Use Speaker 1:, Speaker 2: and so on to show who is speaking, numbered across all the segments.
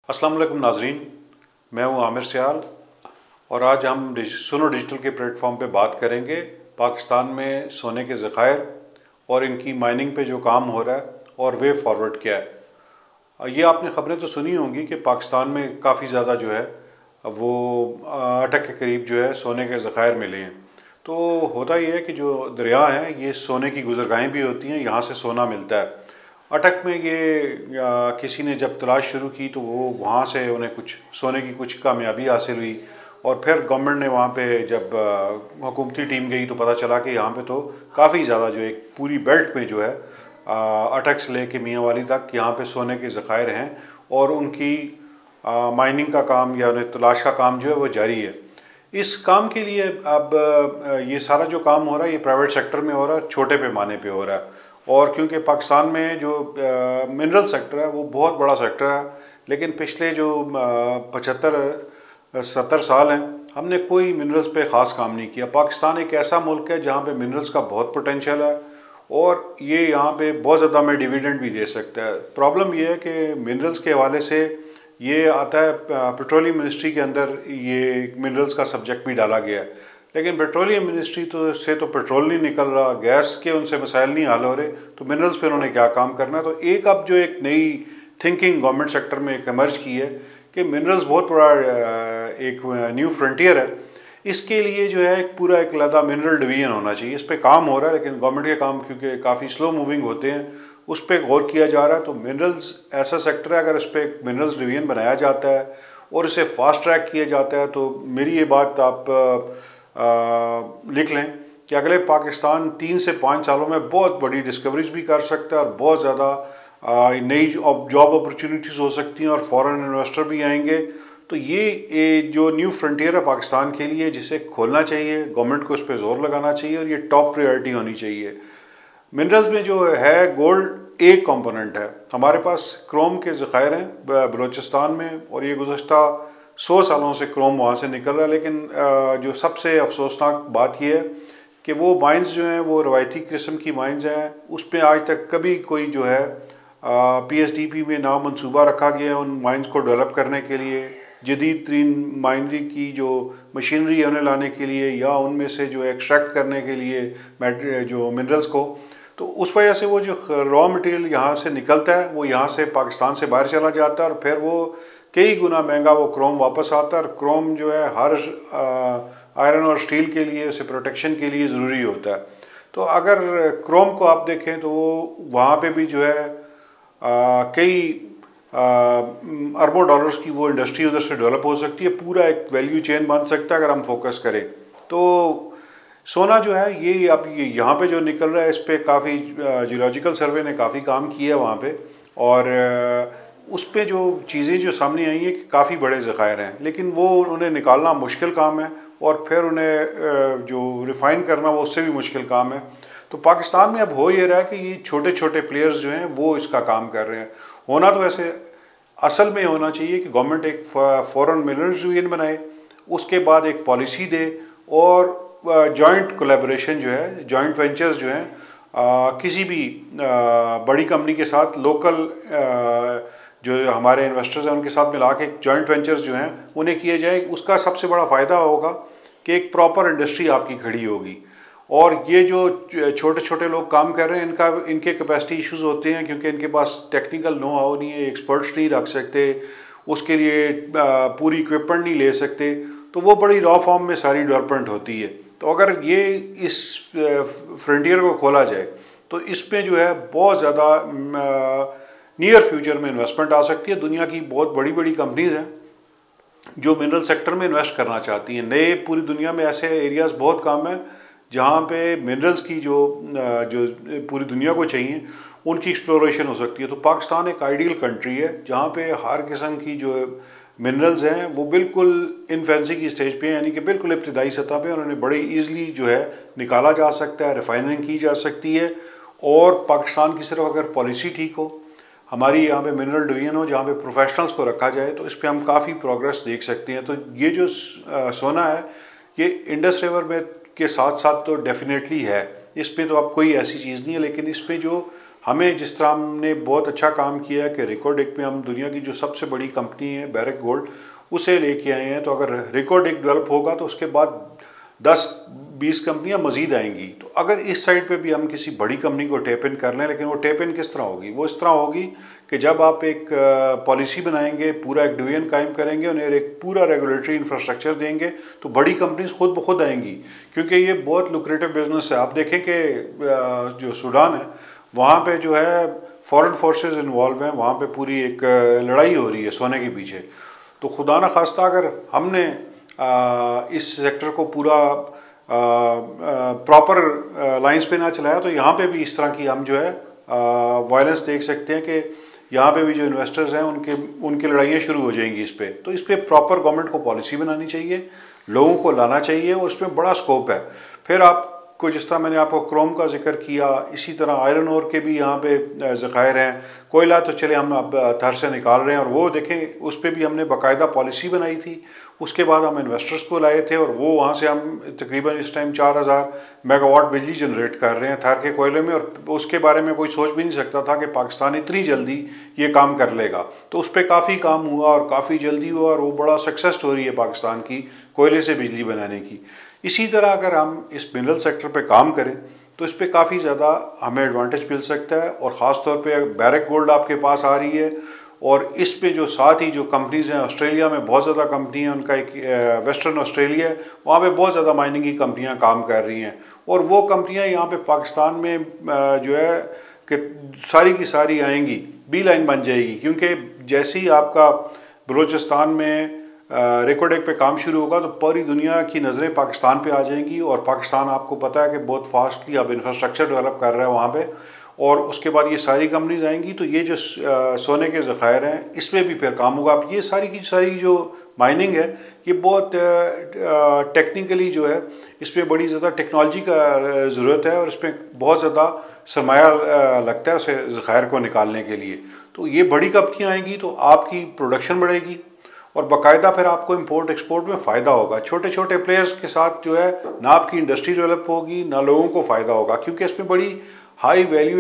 Speaker 1: अस्सलाम वालेकुम नाजरीन, मैं हूं आमिर सियाल और आज हम सुनो डिजिटल के प्लेटफॉर्म पे बात करेंगे पाकिस्तान में सोने के ज़खायर और इनकी माइनिंग पे जो काम हो रहा है और वे फॉरवर्ड क्या है। ये आपने ख़बरें तो सुनी होंगी कि पाकिस्तान में काफ़ी ज़्यादा जो है वो अटक के करीब जो है सोने के ज़खायर मिले हैं। तो होता ये है कि जो दरिया हैं ये सोने की गुज़रगाहें भी होती हैं, यहाँ से सोना मिलता है। अटक में ये किसी ने जब तलाश शुरू की तो वो वहाँ से उन्हें कुछ सोने की कुछ कामयाबी हासिल हुई और फिर गवर्नमेंट ने वहाँ पे जब हुकूमती टीम गई तो पता चला कि यहाँ पे तो काफ़ी ज़्यादा जो एक पूरी बेल्ट में जो है अटक से लेके मियाँ वाली तक यहाँ पे सोने के ज़खायर हैं और उनकी माइनिंग का काम या उन्हें तलाश का काम जो है वो जारी है। इस काम के लिए अब ये सारा जो काम हो रहा है ये प्राइवेट सेक्टर में हो रहा है, छोटे पैमाने पे हो रहा है। और क्योंकि पाकिस्तान में जो मिनरल सेक्टर है वो बहुत बड़ा सेक्टर है, लेकिन पिछले जो 75-70 साल हैं हमने कोई मिनरल्स पे ख़ास काम नहीं किया। पाकिस्तान एक ऐसा मुल्क है जहाँ पे मिनरल्स का बहुत पोटेंशियल है और ये यहाँ पे बहुत ज़्यादा में डिविडेंड भी दे सकता है। प्रॉब्लम ये है कि मिनरल्स के हवाले से ये आता है पेट्रोलियम मिनिस्ट्री के अंदर, ये मिनरल्स का सब्जेक्ट भी डाला गया है, लेकिन पेट्रोलियम मिनिस्ट्री तो पेट्रोल नहीं निकल रहा, गैस के उनसे मसाइल नहीं हल हो रहे, तो मिनरल्स पे उन्होंने क्या काम करना है। तो अब जो एक नई थिंकिंग गवर्नमेंट सेक्टर में एक इमर्ज की है कि मिनरल्स बहुत बड़ा एक न्यू फ्रंटियर है। इसके लिए जो है एक अलग मिनरल डिवीजन होना चाहिए। इस पर काम हो रहा है, लेकिन गवर्नमेंट के काम क्योंकि काफ़ी स्लो मूविंग होते हैं उस पर गौर किया जा रहा है। तो मिनरल्स ऐसा सेक्टर है, अगर इस पर मिनरल्स डिवीजन बनाया जाता है और इसे फास्ट ट्रैक किया जाता है तो मेरी ये बात आप लिख लें कि अगले पाकिस्तान 3 से 5 सालों में बहुत बड़ी डिस्कवरीज भी कर सकता है और बहुत ज़्यादा नई जॉब अपॉर्चुनिटीज़ हो सकती हैं और फॉरेन इन्वेस्टर भी आएंगे। तो ये जो न्यू फ्रंटियर है पाकिस्तान के लिए, जिसे खोलना चाहिए, गवर्नमेंट को उस पर ज़ोर लगाना चाहिए और ये टॉप प्रायोरिटी होनी चाहिए। मिनरल्स में जो है गोल्ड एक कंपोनेंट है। हमारे पास क्रोम के ज़खायर हैं बलूचिस्तान में और ये गुज़श्ता 100 सालों से क्रोम वहाँ से निकल रहा है, लेकिन जो सबसे अफसोसनाक बात यह है कि वो माइंस जो हैं वो रवायती किस्म की माइंस हैं, उस पर आज तक कभी कोई जो है PSDP में ना मंसूबा रखा गया है उन माइंस को डेवलप करने के लिए, जदीद तरीन माइनरी की जो मशीनरी है उन्हें लाने के लिए या उनमें से जो एक्सट्रैक्ट करने के लिए जो मिनरल्स को। तो उस वजह से वो जो रॉ मटेरियल यहाँ से निकलता है वो यहाँ से पाकिस्तान से बाहर चला जाता है और फिर वो कई गुना महंगा वो क्रोम वापस आता है। और क्रोम जो है हर आयरन और स्टील के लिए, उसे प्रोटेक्शन के लिए ज़रूरी होता है। तो अगर क्रोम को आप देखें तो वो वहाँ पे भी जो है कई अरबों डॉलर्स की वो इंडस्ट्री उधर से डेवलप हो सकती है, पूरा एक वैल्यू चेन बन सकता है अगर हम फोकस करें। तो सोना जो है ये अब यहाँ पे जो निकल रहा है इस पर काफ़ी जियोलॉजिकल सर्वे ने काफ़ी काम किया है वहाँ पे और उस पर जो चीज़ें जो सामने आई हैं कि काफ़ी बड़े ज़खायर हैं, लेकिन वो उन्हें निकालना मुश्किल काम है और फिर उन्हें जो रिफ़ाइन करना वो उससे भी मुश्किल काम है। तो पाकिस्तान में अब हो ये रहा है कि ये छोटे छोटे प्लेयर्स जो हैं वो इसका काम कर रहे हैं। होना तो ऐसे असल में होना चाहिए कि गवर्नमेंट एक फॉरेन मिनरल्स डिवीजन बनाए, उसके बाद एक पॉलिसी दे और जॉइंट कोलैबोरेशन जो है, जॉइंट वेंचर्स जो हैं किसी भी बड़ी कंपनी के साथ, लोकल जो हमारे इन्वेस्टर्स हैं उनके साथ मिला के जॉइंट वेंचर्स जो हैं उन्हें किए जाए। उसका सबसे बड़ा फ़ायदा होगा कि एक प्रॉपर इंडस्ट्री आपकी खड़ी होगी। और ये जो छोटे छोटे लोग काम कर रहे हैं इनके कैपेसिटी इश्यूज होते हैं क्योंकि इनके पास टेक्निकल नो हाउ नहीं है, एक्सपर्ट्स नहीं रख सकते, उसके लिए पूरी इक्विपमेंट नहीं ले सकते, तो वो बड़ी रॉ फॉर्म में सारी डेवलपमेंट होती है। तो अगर ये इस फ्रंटियर को खोला जाए तो इस पे जो है बहुत ज़्यादा नियर फ्यूचर में इन्वेस्टमेंट आ सकती है। दुनिया की बहुत बड़ी बड़ी कंपनीज हैं जो मिनरल सेक्टर में इन्वेस्ट करना चाहती हैं। नए पूरी दुनिया में ऐसे एरियाज़ बहुत कम हैं जहाँ पे मिनरल्स की जो पूरी दुनिया को चाहिए उनकी एक्सप्लोरेशन हो सकती है। तो पाकिस्तान एक आइडियल कंट्री है जहाँ पे हर किस्म की जो मिनरल्स हैं वो बिल्कुल इन्फेंसी की स्टेज पे हैं, यानी कि बिल्कुल इब्तदाई सतह पे उन्हें बड़ी ईजिली जो है निकाला जा सकता है, रिफाइनिंग की जा सकती है। और पाकिस्तान की सिर्फ अगर पॉलिसी ठीक हो, हमारी यहाँ पे मिनरल डिवीजन हो जहाँ पे प्रोफेशनल्स को रखा जाए, तो इस पर हम काफ़ी प्रोग्रेस देख सकते हैं। तो ये जो सोना है ये इंडस रिवर में के साथ साथ तो डेफिनेटली है, इस पे तो अब कोई ऐसी चीज़ नहीं है, लेकिन इस पे जो हमें जिस तरह हमने बहुत अच्छा काम किया है कि रिकॉर्डिक में हम दुनिया की जो सबसे बड़ी कंपनी है बैरक गोल्ड उसे लेके आए हैं, तो अगर रिकॉर्डिक डेवलप होगा तो उसके बाद 10-20 कंपनियां मजीद आएंगी। तो अगर इस साइड पे भी हम किसी बड़ी कंपनी को टेप इन कर लें, लेकिन वो टेप इन किस तरह होगी? वो इस तरह होगी कि जब आप एक पॉलिसी बनाएंगे, पूरा एक डिवीजन कायम करेंगे, उन्हें एक पूरा रेगुलेटरी इंफ्रास्ट्रक्चर देंगे, तो बड़ी कंपनीज खुद ब खुद आएंगी, क्योंकि ये बहुत लुक्रेटिव बिजनेस है। आप देखें कि जो सूडान है वहाँ पे जो है फॉरेन फोर्सेस इन्वॉल्व हैं, वहाँ पे पूरी एक लड़ाई हो रही है सोने के पीछे। तो खुदा न खास्ता अगर हमने इस सेक्टर को पूरा प्रॉपर लाइंस पे ना चलाया तो यहाँ पे भी इस तरह की हम जो है वायलेंस देख सकते हैं कि यहाँ पे भी जो इन्वेस्टर्स हैं उनकी लड़ाइयाँ शुरू हो जाएंगी इस पर। तो इस पर प्रॉपर गवर्नमेंट को पॉलिसी बनानी चाहिए, लोगों को लाना चाहिए, और इसमें बड़ा स्कोप है। फिर आपको जिस तरह मैंने आपको क्रोम का जिक्र किया, इसी तरह आयरन ओर के भी यहाँ पे ज़खायर हैं, कोयला तो चले हम अब थर से निकाल रहे हैं, और वो देखें उस पर भी हमने बाकायदा पॉलिसी बनाई थी। उसके बाद हम इन्वेस्टर्स को लाए थे और वो वहाँ से हम तकरीबन इस टाइम 4000 मेगावाट बिजली जनरेट कर रहे हैं थर के कोयले में, और उसके बारे में कोई सोच भी नहीं सकता था कि पाकिस्तान इतनी जल्दी ये काम कर लेगा। तो उस पर काफ़ी काम हुआ और काफ़ी जल्दी हुआ, और वो बड़ा सक्सेस स्टोरी है पाकिस्तान की कोयले से बिजली बनाने की। इसी तरह अगर हम इस मिनरल सेक्टर पे काम करें तो इस पर काफ़ी ज़्यादा हमें एडवांटेज मिल सकता है, और ख़ास तौर पे बैरक गोल्ड आपके पास आ रही है, और इस पे जो साथ ही जो कंपनीज़ हैं, ऑस्ट्रेलिया में बहुत ज़्यादा कंपनी है, उनका एक वेस्टर्न ऑस्ट्रेलिया है, वहाँ पे बहुत ज़्यादा माइनिंग की कंपनियाँ काम कर रही हैं, और वो कंपनियाँ यहाँ पे पाकिस्तान में जो है कि सारी की सारी आएंगी, बी लाइन बन जाएगी, क्योंकि जैसे ही आपका बलूचिस्तान में रिकॉर्डिक पे काम शुरू होगा तो पूरी दुनिया की नज़रें पाकिस्तान पे आ जाएंगी, और पाकिस्तान आपको पता है कि बहुत फास्टली अब इंफ्रास्ट्रक्चर डेवलप कर रहा है वहाँ पे, और उसके बाद ये सारी कंपनीज आएंगी। तो ये जो सोने के ज़खायर हैं इसमें भी फिर काम होगा। अब ये सारी की सारी जो माइनिंग है ये बहुत टेक्निकली जो है इसमें बड़ी ज़्यादा टेक्नोलॉजी का ज़रूरत है, और इसमें बहुत ज़्यादा सरमाया लगता है उसे ज़खायर को निकालने के लिए। तो ये बड़ी कंपनियाँ आएंगी तो आपकी प्रोडक्शन बढ़ेगी, और बाकायदा फिर आपको इंपोर्ट एक्सपोर्ट में फ़ायदा होगा। छोटे छोटे प्लेयर्स के साथ जो है ना आपकी इंडस्ट्री डेवलप होगी ना लोगों को फ़ायदा होगा, क्योंकि इसमें बड़ी हाई वैल्यू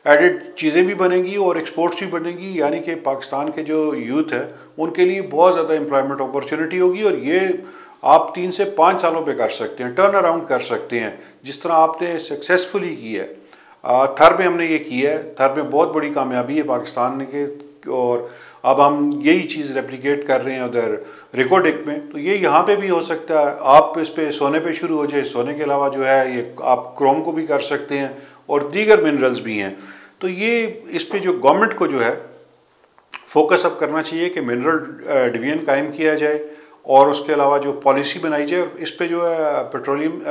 Speaker 1: एडेड चीज़ें भी बनेंगी और एक्सपोर्ट्स भी बनेंगी, यानी कि पाकिस्तान के जो यूथ है उनके लिए बहुत ज़्यादा एम्प्लॉयमेंट अपॉर्चुनिटी होगी, और ये आप 3 से 5 सालों पे कर सकते हैं, टर्न अराउंड कर सकते हैं, जिस तरह आपने सक्सेसफुली की है। थर में हमने ये किया है, थर में बहुत बड़ी कामयाबी है पाकिस्तान के, और अब हम यही चीज़ रेप्लिकेट कर रहे हैं उधर रिकॉर्डिक में। तो ये यहाँ पे भी हो सकता है, आप इस पे सोने पे शुरू हो जाए, सोने के अलावा जो है ये आप क्रोम को भी कर सकते हैं, और दीगर मिनरल्स भी हैं। तो ये इस पे जो गवर्नमेंट को जो है फोकस अब करना चाहिए कि मिनरल डिवीजन कायम किया जाए, और उसके अलावा जो पॉलिसी बनाई जाए। और इस पे जो है पेट्रोलियम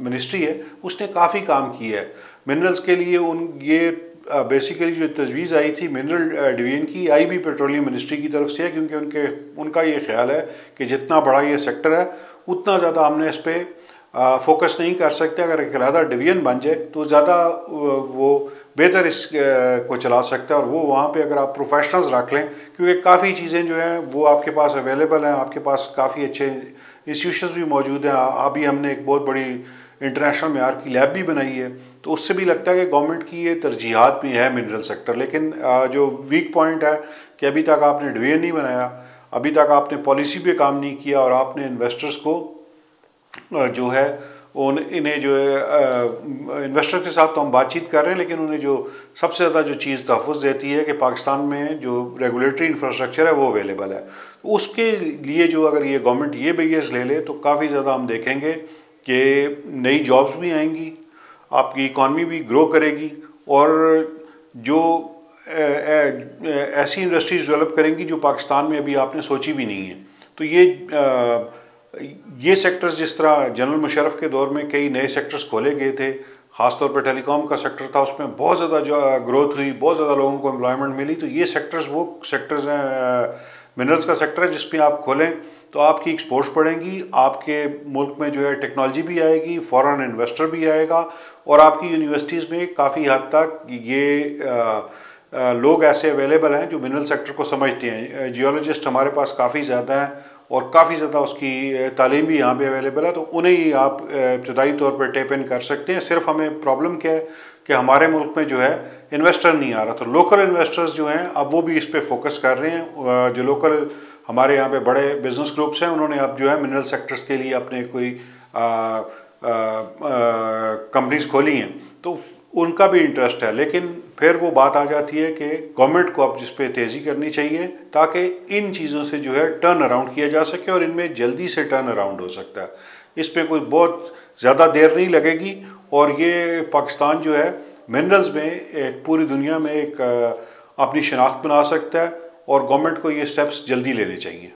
Speaker 1: मिनिस्ट्री है उसने काफ़ी काम किया है मिनरल्स के लिए। ये बेसिकली जो तजवीज़ आई थी मिनरल डिवीजन की, आई भी पेट्रोलियम मिनिस्ट्री की तरफ से है, क्योंकि उनका ये ख्याल है कि जितना बड़ा ये सेक्टर है उतना ज़्यादा हमने इस पर फोकस नहीं कर सकते। अगर एक अलहदा डिवीजन बन जाए तो ज़्यादा वो बेहतर इस को चला सकता है, और वो वहाँ पे अगर आप प्रोफेशनल्स रख लें, क्योंकि काफ़ी चीज़ें जो हैं वो आपके पास अवेलेबल हैं, आपके पास काफ़ी अच्छे इंस्टीट्यूशंस भी मौजूद हैं। अभी हमने एक बहुत बड़ी इंटरनेशनल मेयार की लैब भी बनाई है, तो उससे भी लगता है कि गवर्नमेंट की ये तरजीहात में है मिनरल सेक्टर। लेकिन जो वीक पॉइंट है कि अभी तक आपने डिवीजन नहीं बनाया, अभी तक आपने पॉलिसी पे काम नहीं किया, और आपने इन्वेस्टर्स को जो है इन्हें जो है इन्वेस्टर के साथ तो हम बातचीत कर रहे हैं, लेकिन उन्हें जो सबसे ज़्यादा जो चीज़ तहफ़्फ़ुज़ देती है कि पाकिस्तान में जो रेगुलेटरी इंफ्रास्ट्रक्चर है वो अवेलेबल है। तो उसके लिए जो अगर ये गवर्नमेंट ये बेस ले ले तो काफ़ी ज़्यादा हम देखेंगे कि नई जॉब्स भी आएंगी, आपकी इकॉनमी भी ग्रो करेगी, और जो ऐसी इंडस्ट्रीज डेवलप करेंगी जो पाकिस्तान में अभी आपने सोची भी नहीं है। तो ये सेक्टर्स, जिस तरह जनरल मुशर्रफ के दौर में कई नए सेक्टर्स खोले गए थे, ख़ासतौर पर टेलीकॉम का सेक्टर था, उसमें बहुत ज़्यादा जो ग्रोथ हुई, बहुत ज़्यादा लोगों को एम्प्लॉयमेंट मिली। तो ये सेक्टर्स वो सेक्टर्स हैं, मिनरल्स का सेक्टर है जिसमें आप खोलें तो आपकी एक्सपोर्ट्स बढ़ेंगी, आपके मुल्क में जो है टेक्नोलॉजी भी आएगी, फॉरेन इन्वेस्टर भी आएगा, और आपकी यूनिवर्सिटीज़ में काफ़ी हद तक ये लोग ऐसे अवेलेबल हैं जो मिनरल सेक्टर को समझते हैं। जियोलॉजिस्ट हमारे पास काफ़ी ज़्यादा हैं, और काफ़ी ज़्यादा उसकी तालीम भी यहाँ पे अवेलेबल है, तो उन्हें ही आप इब्तदाई तौर पर टेप इन कर सकते हैं। सिर्फ हमें प्रॉब्लम क्या है कि हमारे मुल्क में जो है इन्वेस्टर नहीं आ रहा, तो लोकल इन्वेस्टर्स जो हैं अब वो भी इस पर फोकस कर रहे हैं। जो लोकल हमारे यहाँ पे बड़े बिजनेस ग्रुप्स हैं, उन्होंने अब जो है मिनरल सेक्टर्स के लिए अपने कोई कंपनीज खोली हैं, तो उनका भी इंटरेस्ट है। लेकिन फिर वो बात आ जाती है कि गवर्नमेंट को अब जिस पे तेज़ी करनी चाहिए ताकि इन चीज़ों से जो है टर्न अराउंड किया जा सके और इनमें जल्दी से टर्न अराउंड हो सकता है। इस पे कोई बहुत ज़्यादा देर नहीं लगेगी और ये पाकिस्तान जो है मिनरल्स में एक पूरी दुनिया में एक अपनी शनाख्त बना सकता है और गवर्नमेंट को ये स्टेप्स जल्दी लेने चाहिए।